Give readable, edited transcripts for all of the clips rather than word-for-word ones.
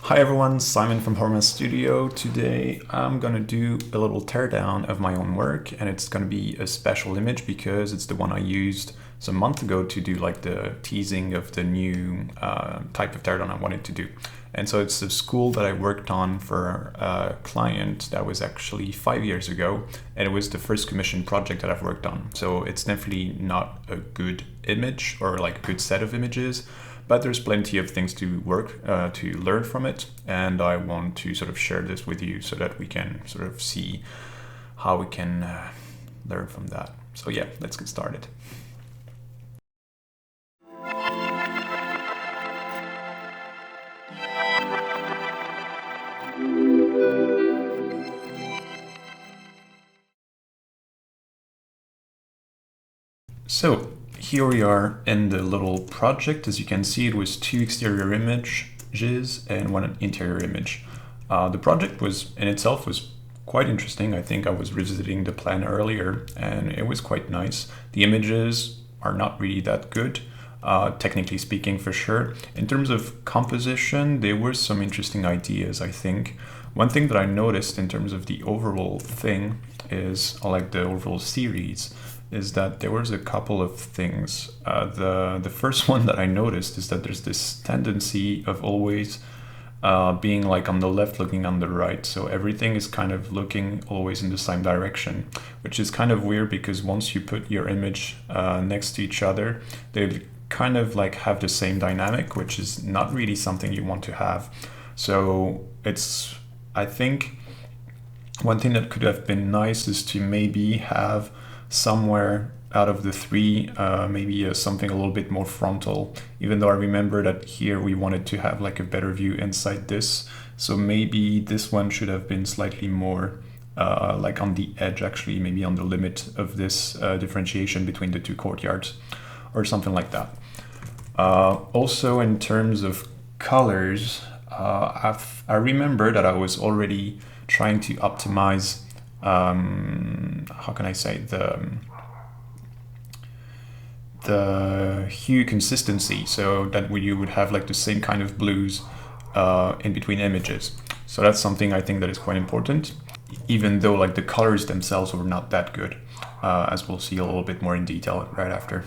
Hi everyone, Simon from Horoma Studio. Today I'm gonna do a little teardown of my own work, and it's gonna be a special image because it's the one I used some month ago to do like the teasing of the new type of teardown I wanted to do. And so it's a school that I worked on for a client that was actually 5 years ago, and it was the first commission project that I've worked on. So it's definitely not a good image or like a good set of images, but there's plenty of things to to learn from it, and I want to sort of share this with you so that we can sort of see how we can learn from that. So yeah, let's get started. So here we are in the little project. As you can see, it was 2 exterior images and 1 interior image. The project in itself was quite interesting. I think I was revisiting the plan earlier and it was quite nice. The images are not really that good, technically speaking, for sure. In terms of composition, there were some interesting ideas, I think. One thing that I noticed in terms of the overall thing is, or like the overall series, is that there was a couple of things. The first one that I noticed is that there's this tendency of always being like on the left looking on the right. So everything is kind of looking always in the same direction, which is kind of weird because once you put your image next to each other, they kind of like have the same dynamic, which is not really something you want to have. So I think one thing that could have been nice is to maybe have somewhere out of the 3, maybe something a little bit more frontal, even though I remember that here we wanted to have like a better view inside this. So maybe this one should have been slightly more like on the edge, actually, maybe on the limit of this differentiation between the 2 courtyards or something like that. Also, in terms of colors, I remember that I was already trying to optimize how can I say, the hue consistency, so that you would have like the same kind of blues in between images. So that's something I think that is quite important, even though like the colors themselves were not that good, as we'll see a little bit more in detail right after.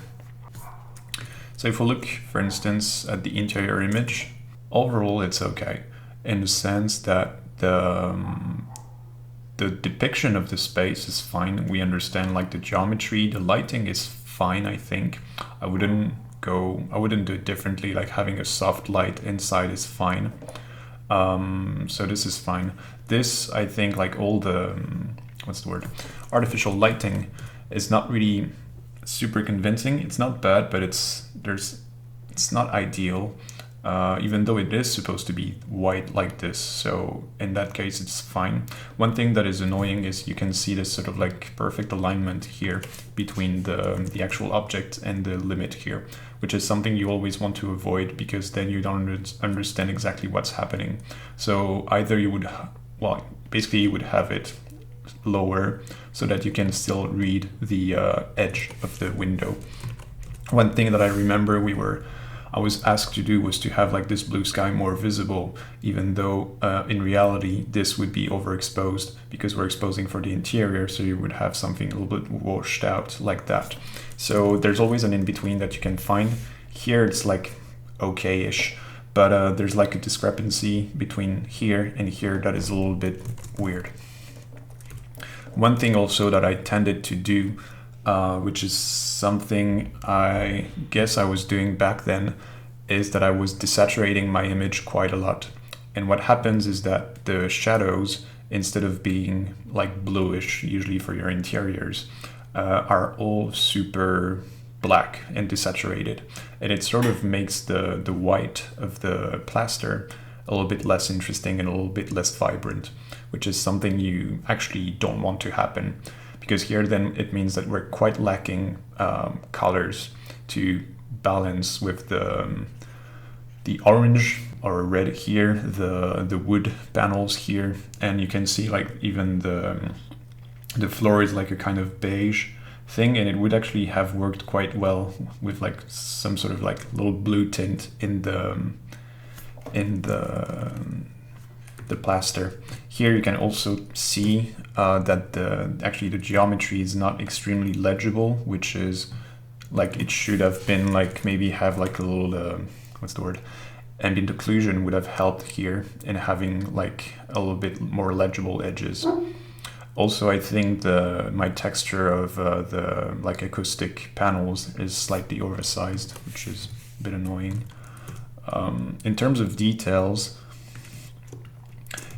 So if we look, for instance, at the interior image, overall it's okay, in the sense that the depiction of the space is fine. We understand like the geometry, the lighting is fine, I think. I wouldn't do it differently, like having a soft light inside is fine. So this is fine. This, I think, like all the, what's the word? Artificial lighting is not really super convincing. It's not bad, but it's not ideal. Even though it is supposed to be white like this, so in that case it's fine. One thing that is annoying is you can see this sort of like perfect alignment here between the actual object and the limit here, which is something you always want to avoid because then you don't understand exactly what's happening. So either you would, well, basically you would have it lower so that you can still read the edge of the window. One thing that I remember I was asked to do was to have like this blue sky more visible, even though in reality this would be overexposed because we're exposing for the interior, so you would have something a little bit washed out like that. So there's always an in-between that you can find. Here it's like okay-ish, but there's like a discrepancy between here and here that is a little bit weird. One thing also that I tended to do, which is something I guess I was doing back then, is that I was desaturating my image quite a lot. And what happens is that the shadows, instead of being like bluish, usually for your interiors, are all super black and desaturated. And it sort of makes the white of the plaster a little bit less interesting and a little bit less vibrant, which is something you actually don't want to happen. Because here then it means that we're quite lacking colors to balance with the orange or red here, the wood panels here, and you can see like even the floor is like a kind of beige thing, and it would actually have worked quite well with like some sort of like little blue tint in the the plaster. Here you can also see that actually the geometry is not extremely legible, which is like it should have been. Like maybe have like a little what's the word, ambient occlusion would have helped here in having like a little bit more legible edges. Also, I think my texture of the like acoustic panels is slightly oversized, which is a bit annoying. In terms of details,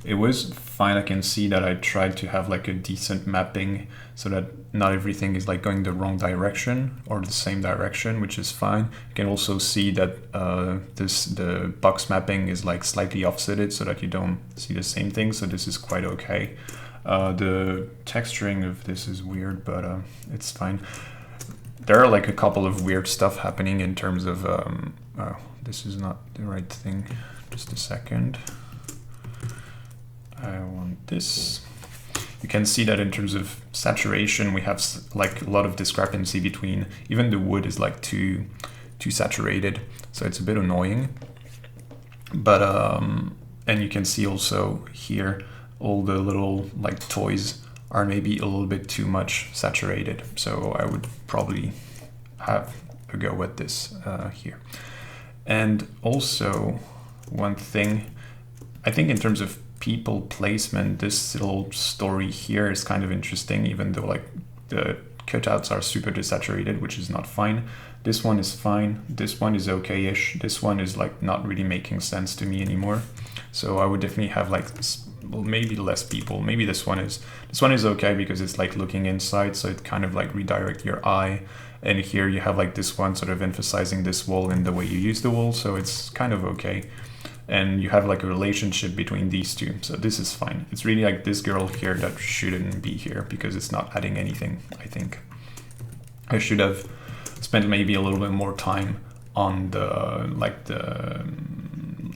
it was fine. I can see that I tried to have like a decent mapping so that not everything is like going the wrong direction or the same direction, which is fine. You can also see that the box mapping is like slightly offsetted so that you don't see the same thing. So this is quite okay. The texturing of this is weird, but it's fine. There are like a couple of weird stuff happening in terms of oh, this is not the right thing. Just a second. I want this. You can see that in terms of saturation, we have like a lot of discrepancy between, even the wood is like too saturated, so it's a bit annoying. But and you can see also here all the little like toys are maybe a little bit too much saturated. So I would probably have a go at this here. And also one thing, I think in terms of people placement, this little story here is kind of interesting, even though like the cutouts are super desaturated, which is not fine. This one is fine. This one is okay-ish. This one is like not really making sense to me anymore. So I would definitely have like well, maybe less people. Maybe this one is okay because it's like looking inside, so it kind of like redirect your eye. And here you have like this one sort of emphasizing this wall and the way you use the wall, so it's kind of okay. And you have like a relationship between these two, so this is fine. It's really like this girl here that shouldn't be here because it's not adding anything, I think. I should have spent maybe a little bit more time on the like the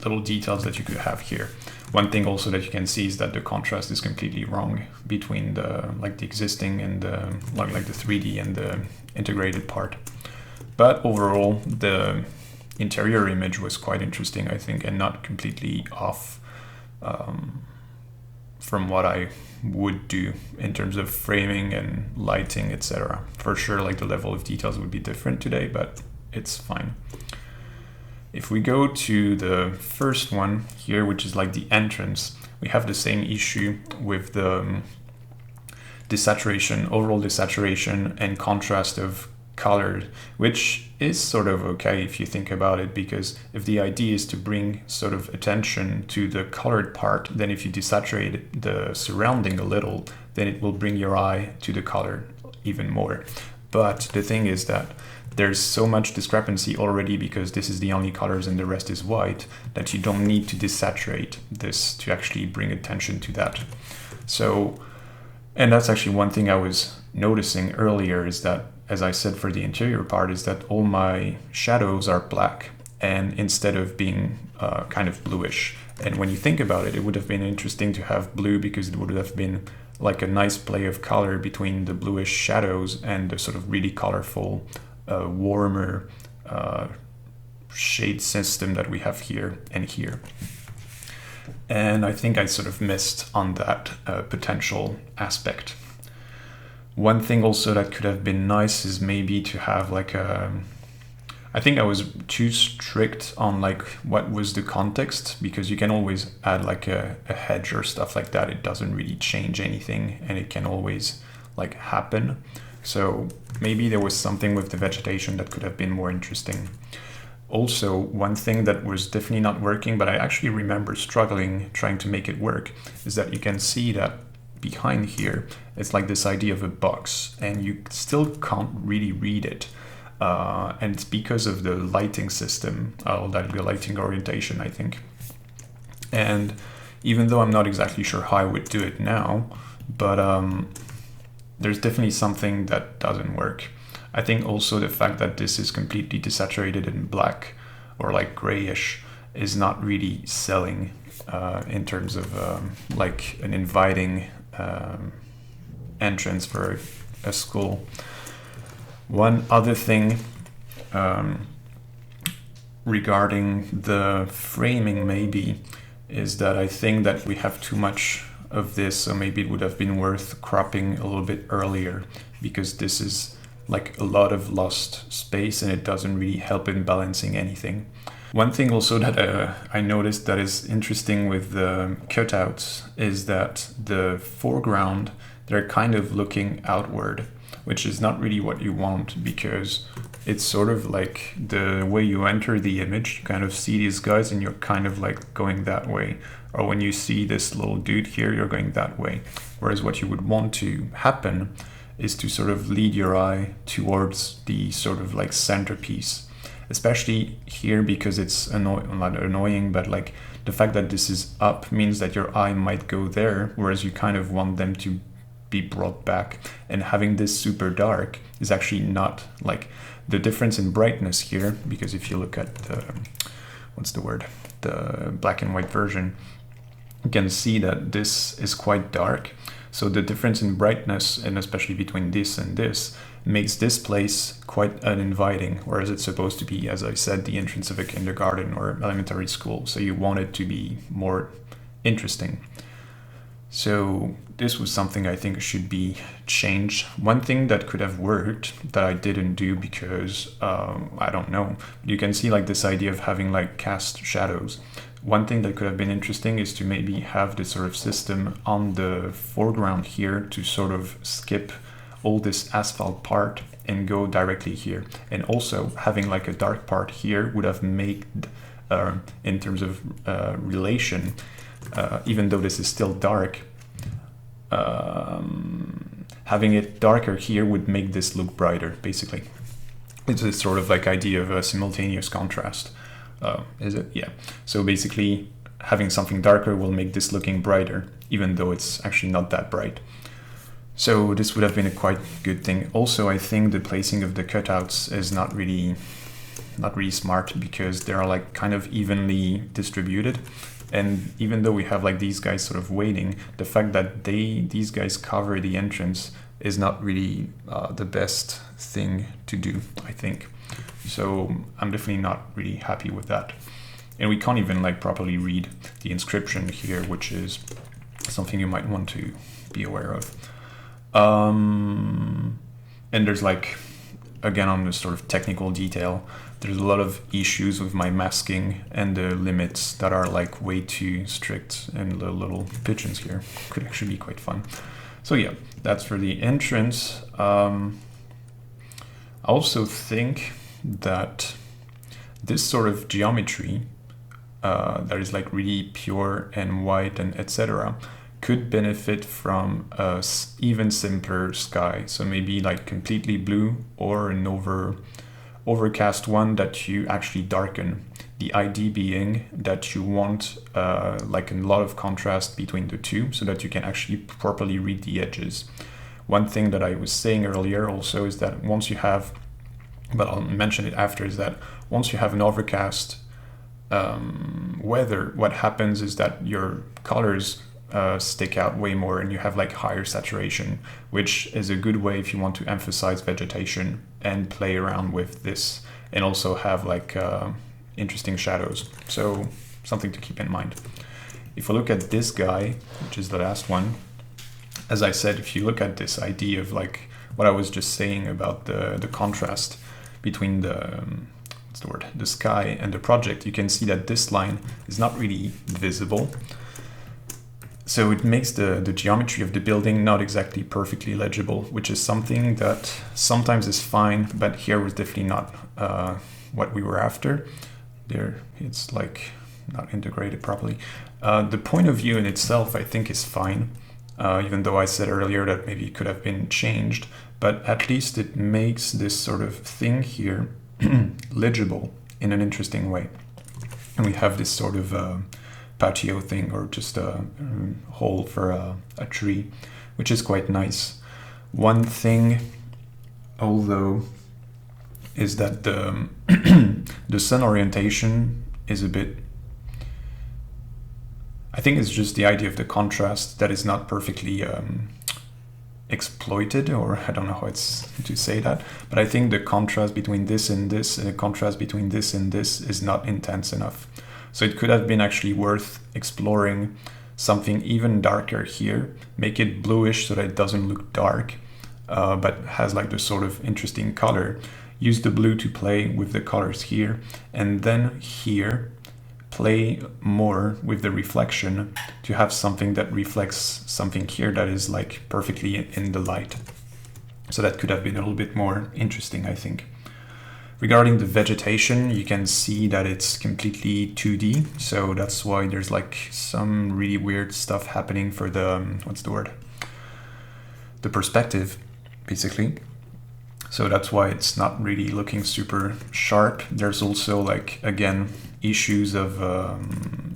little details that you could have here. One thing also that you can see is that the contrast is completely wrong between the like the existing and the like the 3D and the integrated part. But overall, the interior image was quite interesting, I think, and not completely off from what I would do in terms of framing and lighting, etc. For sure, like the level of details would be different today, but it's fine. If we go to the first one here, which is like the entrance, we have the same issue with the desaturation, overall desaturation and contrast of color, which is sort of okay if you think about it, because if the idea is to bring sort of attention to the colored part, then if you desaturate the surrounding a little, then it will bring your eye to the color even more. But the thing is that there's so much discrepancy already because this is the only colors and the rest is white, that you don't need to desaturate this to actually bring attention to that. So, and that's actually one thing I was noticing earlier, is that, as I said for the interior part, is that all my shadows are black and instead of being kind of bluish. And when you think about it, it would have been interesting to have blue because it would have been like a nice play of color between the bluish shadows and the sort of really colorful, warmer shade system that we have here and here. And I think I sort of missed on that potential aspect. One thing also that could have been nice is maybe to have like I think I was too strict on like what was the context, because you can always add like a hedge or stuff like that. It doesn't really change anything and it can always like happen. So maybe there was something with the vegetation that could have been more interesting. Also, one thing that was definitely not working, but I actually remember struggling trying to make it work, is that you can see that behind here, it's like this idea of a box and you still can't really read it. And it's because of the lighting system, that the lighting orientation, I think. And even though I'm not exactly sure how I would do it now, but there's definitely something that doesn't work. I think also the fact that this is completely desaturated in black or like grayish is not really selling in terms of like an inviting entrance for a school. One other thing regarding the framing maybe is that I think that we have too much of this, so maybe it would have been worth cropping a little bit earlier, because this is like a lot of lost space and it doesn't really help in balancing anything. One thing also that I noticed that is interesting with the cutouts is that the foreground, they're kind of looking outward, which is not really what you want, because it's sort of like the way you enter the image, you kind of see these guys and you're kind of like going that way. Or when you see this little dude here, you're going that way. Whereas what you would want to happen is to sort of lead your eye towards the sort of like centerpiece. Especially here, because it's not annoying, but like the fact that this is up means that your eye might go there, whereas you kind of want them to be brought back. And having this super dark is actually not like the difference in brightness here, because if you look at the, what's the word, the black and white version, you can see that this is quite dark. So the difference in brightness, and especially between this and this, makes this place quite uninviting, whereas it's supposed to be, as I said, the entrance of a kindergarten or elementary school. So you want it to be more interesting. So this was something I think should be changed. One thing that could have worked that I didn't do because, I don't know, you can see like this idea of having like cast shadows. One thing that could have been interesting is to maybe have this sort of system on the foreground here to sort of skip all this asphalt part and go directly here. And also having like a dark part here would have made, in terms of relation, even though this is still dark, having it darker here would make this look brighter, basically. It's a sort of like idea of a simultaneous contrast. Is it? Yeah. So basically having something darker will make this looking brighter, even though it's actually not that bright. So this would have been a quite good thing. Also, I think the placing of the cutouts is not really smart, because they are like kind of evenly distributed. And even though we have like these guys sort of waiting, the fact that these guys cover the entrance is not really the best thing to do, I think. So I'm definitely not really happy with that. And we can't even like properly read the inscription here, which is something you might want to be aware of. And there's like, again, on this sort of technical detail, there's a lot of issues with my masking and the limits that are like way too strict, and the little pigeons here could actually be quite fun. So yeah, that's for the entrance. I also think that this sort of geometry that is like really pure and white and etc. could benefit from a even simpler sky. So maybe like completely blue, or an overcast one that you actually darken. The idea being that you want like a lot of contrast between the two, so that you can actually properly read the edges. One thing that I was saying earlier also is that once you have, but I'll mention it after, is that once you have an overcast weather, what happens is that your colors stick out way more, and you have like higher saturation, which is a good way if you want to emphasize vegetation and play around with this, and also have like interesting shadows. So something to keep in mind. If we look at this guy, which is the last one, as I said, if you look at this idea of like what I was just saying about the contrast between the the sky and the project, you can see that this line is not really visible. So it makes the geometry of the building not exactly perfectly legible, which is something that sometimes is fine, but here was definitely not what we were after. There, it's like not integrated properly. The point of view in itself, I think, is fine, even though I said earlier that maybe it could have been changed, but at least it makes this sort of thing here legible in an interesting way. And we have this sort of patio thing, or just a hole for a tree, which is quite nice. One thing, although, is that the sun orientation is a bit, I think it's just the idea of the contrast that is not perfectly exploited, or I don't know how it's to say that, but I think the contrast between this and this, and the contrast between this and this is not intense enough. So it could have been actually worth exploring something even darker here, make it bluish so that it doesn't look dark, but has like this sort of interesting color. Use the blue to play with the colors here, and then here play more with the reflection to have something that reflects something here that is like perfectly in the light. So that could have been a little bit more interesting, I think. Regarding the vegetation, you can see that it's completely 2D, so that's why there's like some really weird stuff happening for the, what's the word? The perspective, basically. So that's why it's not really looking super sharp. There's also like, again, issues of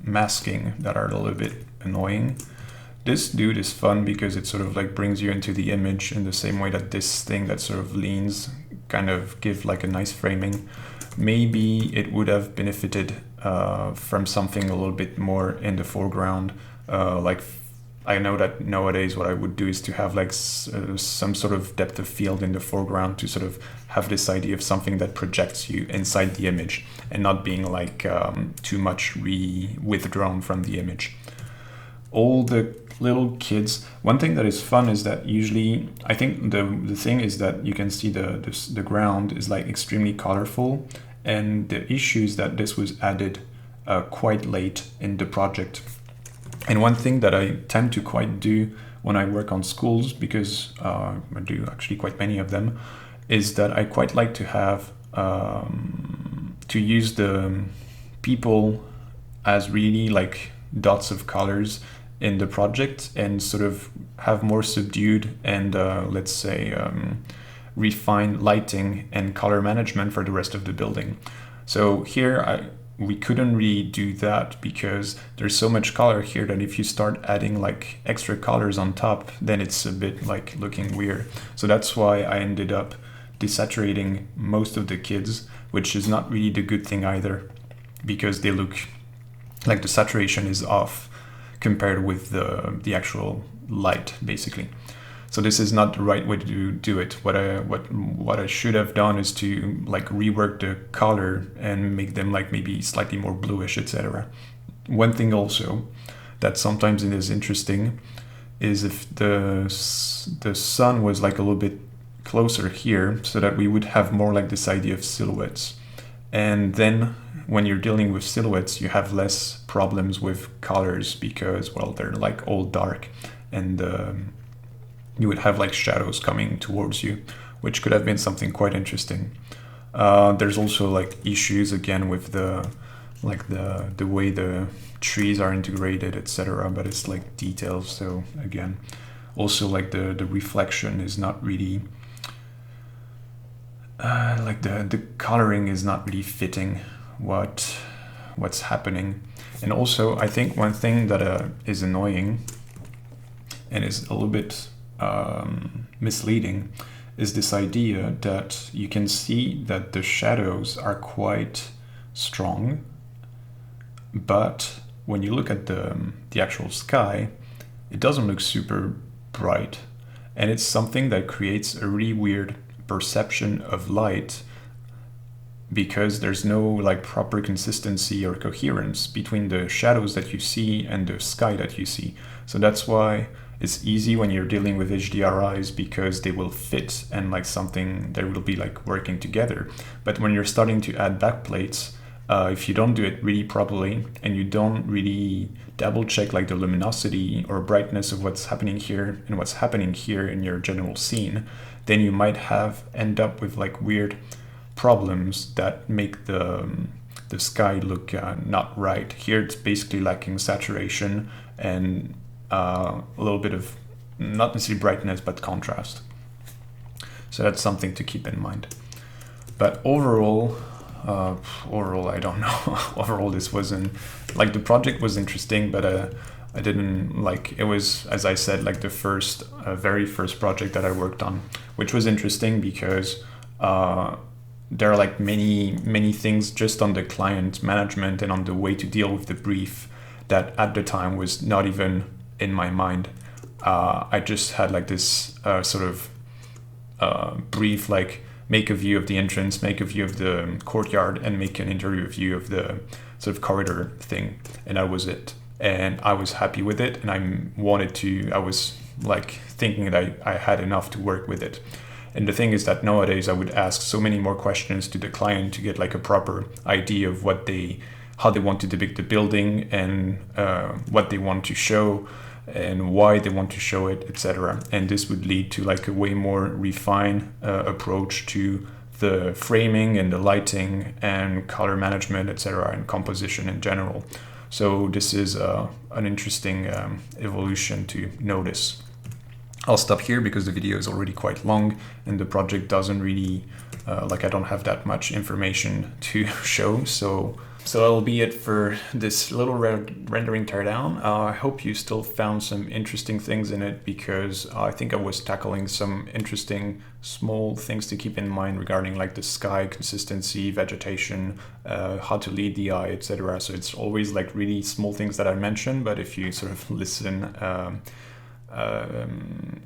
masking that are a little bit annoying. This dude is fun because it sort of like brings you into the image in the same way that this thing that sort of leans kind of give like a nice framing. Maybe it would have benefited from something a little bit more in the foreground. Like I know that nowadays what I would do is to have like some sort of depth of field in the foreground to sort of have this idea of something that projects you inside the image and not being like too much withdrawn from the image. All the little kids, one thing that is fun is that usually I think the thing is that you can see the ground is like extremely colorful, and the issue is that this was added quite late in the project. And one thing that I tend to quite do when I work on schools, because I do actually quite many of them, is that I quite like to have to use the people as really like dots of colors in the project and sort of have more subdued and let's say refined lighting and color management for the rest of the building. So here we couldn't really do that because there's so much color here that if you start adding like extra colors on top, then it's a bit like looking weird. So that's why I ended up desaturating most of the kids, which is not really the good thing either, because they look like the saturation is off compared with the actual light, basically. So this is not the right way to do it. What I should have done is to like rework the color and make them like maybe slightly more bluish, etc. One thing also that sometimes it is interesting is if the sun was like a little bit closer here, so that we would have more like this idea of silhouettes. And then when you're dealing with silhouettes, you have less problems with colors because, well, they're like all dark, and you would have like shadows coming towards you, which could have been something quite interesting. There's also like issues again with the way the trees are integrated, etc. But it's like details. So again, also like the reflection is not really like the coloring is not really fitting what's happening. And also I think one thing that is annoying and is a little bit misleading is this idea that you can see that the shadows are quite strong, but when you look at the actual sky, it doesn't look super bright, and it's something that creates a really weird perception of light because there's no like proper consistency or coherence between the shadows that you see and the sky that you see. So that's why it's easy when you're dealing with HDRIs because they will fit and like something they will be like working together. But when you're starting to add backplates, if you don't do it really properly and you don't really double check like the luminosity or brightness of what's happening here and what's happening here in your general scene, then you might end up with like weird problems that make the sky look not right. Here it's basically lacking saturation and a little bit of not necessarily brightness but contrast. So that's something to keep in mind. But overall I don't know. Overall this wasn't like, the project was interesting, but I didn't like, it was, as I said, like the very first project that I worked on, which was interesting because there are like many things just on the client management and on the way to deal with the brief that at the time was not even in my mind. I just had like this sort of brief, like make a view of the entrance, make a view of the courtyard, and make an interior view of sort of corridor thing, and that was it. And I was happy with it, and I was like thinking that I had enough to work with it. And the thing is that nowadays I would ask so many more questions to the client to get like a proper idea of how they want to depict the building, and what they want to show, and why they want to show it, etc. And this would lead to like a way more refined approach to the framing and the lighting and color management, etc., and composition in general. So this is an interesting evolution to notice. I'll stop here because the video is already quite long and the project doesn't really, I don't have that much information to show. So that'll be it for this little rendering teardown. I hope you still found some interesting things in it, because I think I was tackling some interesting small things to keep in mind regarding like the sky consistency, vegetation, how to lead the eye, etc. So it's always like really small things that I mention, but if you sort of listen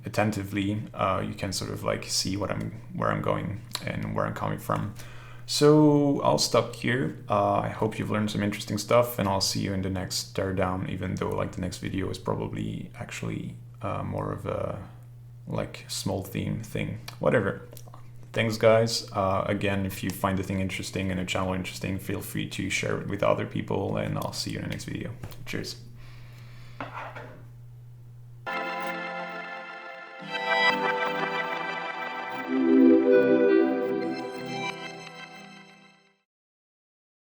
attentively, you can sort of like see where I'm going and where I'm coming from. So I'll stop here. I hope you've learned some interesting stuff, and I'll see you in the next teardown, even though like the next video is probably actually more of a like small theme thing. Whatever. Thanks guys. Again, if you find the thing interesting and the channel interesting, feel free to share it with other people, and I'll see you in the next video. Cheers.